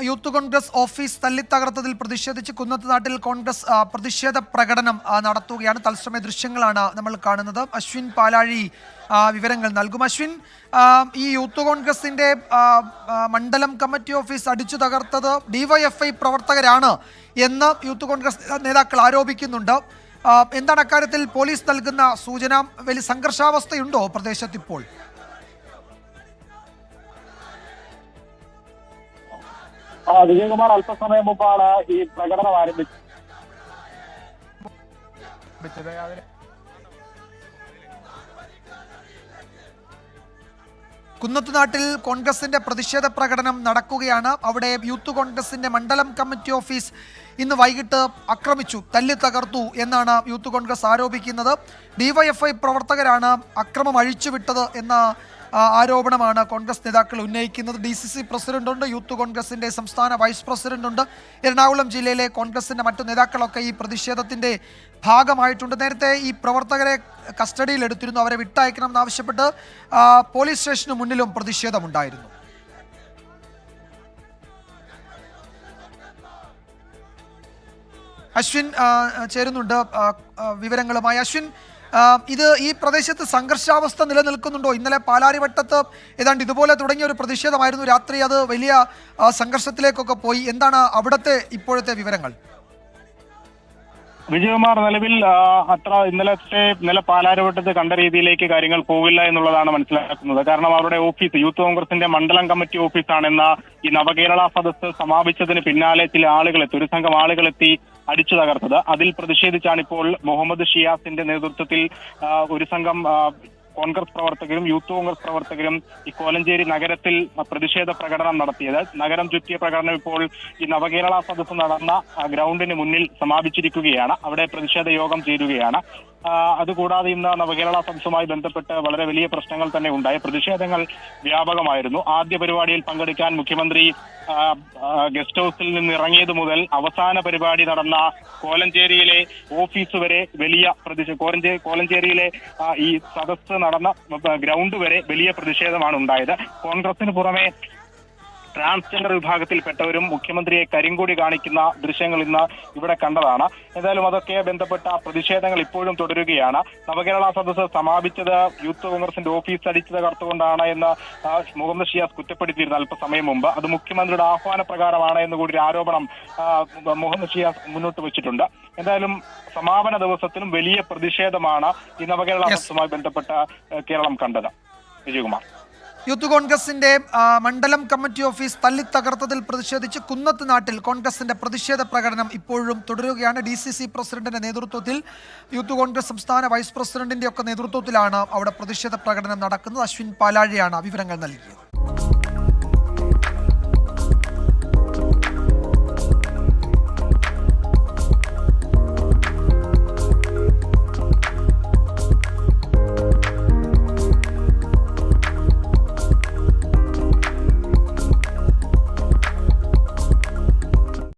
Youth Congress office തല്ലിത്തകർത്തതിൽ പ്രതിഷേധിച്ച് കുന്നത്തുനാട്ടിൽ കോൺഗ്രസ് പ്രതിഷേധ പ്രകടനം നടത്തുകയാണ്. തത്സമയ ദൃശ്യങ്ങളാണ് നമ്മൾ കാണുന്നത്. അശ്വിൻ പാലാഴി വിവരങ്ങൾ നൽകും. അശ്വിൻ, ഈ യൂത്ത് കോൺഗ്രസിന്റെ മണ്ഡലം കമ്മിറ്റി ഓഫീസ് അടിച്ചു തകർത്തത് ഡിവൈഎഫ്ഐ പ്രവർത്തകരാണ് എന്ന് യൂത്ത് കോൺഗ്രസ് നേതാക്കൾ ആരോപിക്കുന്നുണ്ട്. എന്താണ് അക്കാര്യത്തിൽ പോലീസ് നൽകുന്ന സൂചന? വലിയ സംഘർഷാവസ്ഥയുണ്ടോ പ്രദേശത്ത് ഇപ്പോൾ? വിജയകുമാർ, അല്പസമയം മുമ്പാണ് ഈ പ്രകടനം ആരംഭിച്ചത്. കുന്നത്തുനാട്ടിൽ കോൺഗ്രസിന്റെ പ്രതിഷേധ പ്രകടനം നടക്കുകയാണ്. അവിടെ യൂത്ത് കോൺഗ്രസിന്റെ മണ്ഡലം കമ്മിറ്റി ഓഫീസ് ഇന്ന് വൈകിട്ട് ആക്രമിച്ചു, തല്ലി തകർത്തു എന്നാണ് യൂത്ത് കോൺഗ്രസ് ആരോപിക്കുന്നത്. ഡിവൈഎഫ്ഐ പ്രവർത്തകരാണ് അക്രമം അഴിച്ചുവിട്ടത് എന്ന ആരോപണമാണ് കോൺഗ്രസ് നേതാക്കൾ ഉന്നയിക്കുന്നത്. DCC പ്രസിഡന്റുണ്ട്, യൂത്ത് കോൺഗ്രസിന്റെ സംസ്ഥാന വൈസ് പ്രസിഡന്റുണ്ട്. എറണാകുളം ജില്ലയിലെ കോൺഗ്രസിന്റെ മറ്റു നേതാക്കളൊക്കെ ഈ പ്രതിഷേധത്തിന്റെ ഭാഗമായിട്ടുണ്ട്. നേരത്തെ ഈ പ്രവർത്തകരെ കസ്റ്റഡിയിലെടുത്തിരുന്നു. അവരെ വിട്ടയക്കണം എന്നാവശ്യപ്പെട്ട് പോലീസ് സ്റ്റേഷന് മുന്നിലും പ്രതിഷേധമുണ്ടായിരുന്നു. അശ്വിൻ ചേരുന്നുണ്ട് വിവരങ്ങളുമായി. അശ്വിൻ, ഈ പ്രദേശത്ത് സംഘർഷാവസ്ഥ നിലനിൽക്കുന്നുണ്ടോ? ഇന്നലെ പാലാരിവട്ടത്ത് ഏതാണ്ട് ഇതുപോലെ തുടങ്ങിയ ഒരു പ്രതിഷേധമായിരുന്നു. രാത്രി അത് വലിയ സംഘർഷത്തിലേക്കൊക്കെ പോയി. എന്താണ് അവിടുത്തെ ഇപ്പോഴത്തെ വിവരങ്ങൾ? വിജയകുമാർ, നിലവിൽ ഇന്നലെ പാലാരിവട്ടത്ത് കണ്ട രീതിയിലേക്ക് കാര്യങ്ങൾ പോകില്ല എന്നുള്ളതാണ് മനസ്സിലാക്കുന്നത്. കാരണം അവരുടെ ഓഫീസ് യൂത്ത് കോൺഗ്രസിന്റെ മണ്ഡലം കമ്മിറ്റി ഓഫീസാണെന്ന ഈ നവകേരള സദസ്സ് സമാപിച്ചതിന് പിന്നാലെ ചില ആളുകളെത്തി, ഒരു സംഘം ആളുകളെത്തി അടിച്ചു തകർത്തത്. അതിൽ പ്രതിഷേധിച്ചാണ് ഇപ്പോൾ മുഹമ്മദ് ഷിയാസിന്റെ നേതൃത്വത്തിൽ ഒരു സംഘം കോൺഗ്രസ് പ്രവർത്തകരും യൂത്ത് കോൺഗ്രസ് പ്രവർത്തകരും ഈ കോലഞ്ചേരി നഗരത്തിൽ പ്രതിഷേധ പ്രകടനം നടത്തിയത്. നഗരം ചുറ്റിയ പ്രകടനം ഇപ്പോൾ ഈ നവകേരള സദസ്സ് നടന്ന ഗ്രൗണ്ടിന് മുന്നിൽ സമാപിച്ചിരിക്കുകയാണ്. അവിടെ പ്രതിഷേധ യോഗം ചേരുകയാണ്. അതുകൂടാതെ ഇന്ന് നവകേരള സദസ്സുമായി ബന്ധപ്പെട്ട് വളരെ വലിയ പ്രശ്നങ്ങൾ തന്നെ ഉണ്ടായി. പ്രതിഷേധങ്ങൾ വ്യാപകമായിരുന്നു. ആദ്യ പരിപാടിയിൽ പങ്കെടുക്കാൻ മുഖ്യമന്ത്രി ഗസ്റ്റ് ഹൗസിൽ നിന്ന് ഇറങ്ങിയത് മുതൽ അവസാന പരിപാടി നടന്ന കോലഞ്ചേരിയിലെ ഓഫീസ് വരെ വലിയ കോലഞ്ചേരിയിലെ ഈ സദസ്സ് നടന്ന ഗ്രൗണ്ട് വരെ വലിയ പ്രതിഷേധമാണ് ഉണ്ടായത്. കോൺഗ്രസിന് പുറമെ ട്രാൻസ്ജെൻഡർ വിഭാഗത്തിൽപ്പെട്ടവരും മുഖ്യമന്ത്രിയെ കരിങ്കൊടി കാണിക്കുന്ന ദൃശ്യങ്ങൾ ഇന്ന് ഇവിടെ കണ്ടതാണ്. എന്തായാലും അതൊക്കെ ബന്ധപ്പെട്ട പ്രതിഷേധങ്ങൾ ഇപ്പോഴും തുടരുകയാണ്. നവകേരള സദസ്സ് സമാപിച്ചത് യൂത്ത് കോൺഗ്രസിന്റെ ഓഫീസ് അടിച്ചു തകർത്തുകൊണ്ടാണ് എന്ന് മുഹമ്മദ് ഷിയാസ് കുറ്റപ്പെടുത്തിയിരുന്നു അല്പസമയം മുമ്പ്. അത് മുഖ്യമന്ത്രിയുടെ ആഹ്വാന പ്രകാരമാണ് എന്ന് കൂടി ആരോപണം മുഹമ്മദ് ഷിയാസ് മുന്നോട്ട് വെച്ചിട്ടുണ്ട്. എന്തായാലും സമാപന ദിവസത്തിലും വലിയ പ്രതിഷേധമാണ് ഈ നവകേരള സദസ്സുമായി ബന്ധപ്പെട്ട കേരളം കണ്ടത്. വിജയകുമാർ, യൂത്ത് കോൺഗ്രസിന്റെ മണ്ഡലം കമ്മിറ്റി ഓഫീസ് തല്ലിത്തകർത്തതിൽ പ്രതിഷേധിച്ച് കുന്നത്തുനാട്ടിൽ കോൺഗ്രസിന്റെ പ്രതിഷേധ പ്രകടനം ഇപ്പോഴും തുടരുകയാണ്. DCC പ്രസിഡന്റിന്റെ നേതൃത്വത്തിൽ, യൂത്ത് കോൺഗ്രസ് സംസ്ഥാന വൈസ് പ്രസിഡന്റിന്റെ ഒക്കെ നേതൃത്വത്തിലാണ് അവിടെ പ്രതിഷേധ പ്രകടനം നടക്കുന്നത്. അശ്വിൻ പാലാഴിയാണ് വിവരങ്ങൾ നൽകിയത്.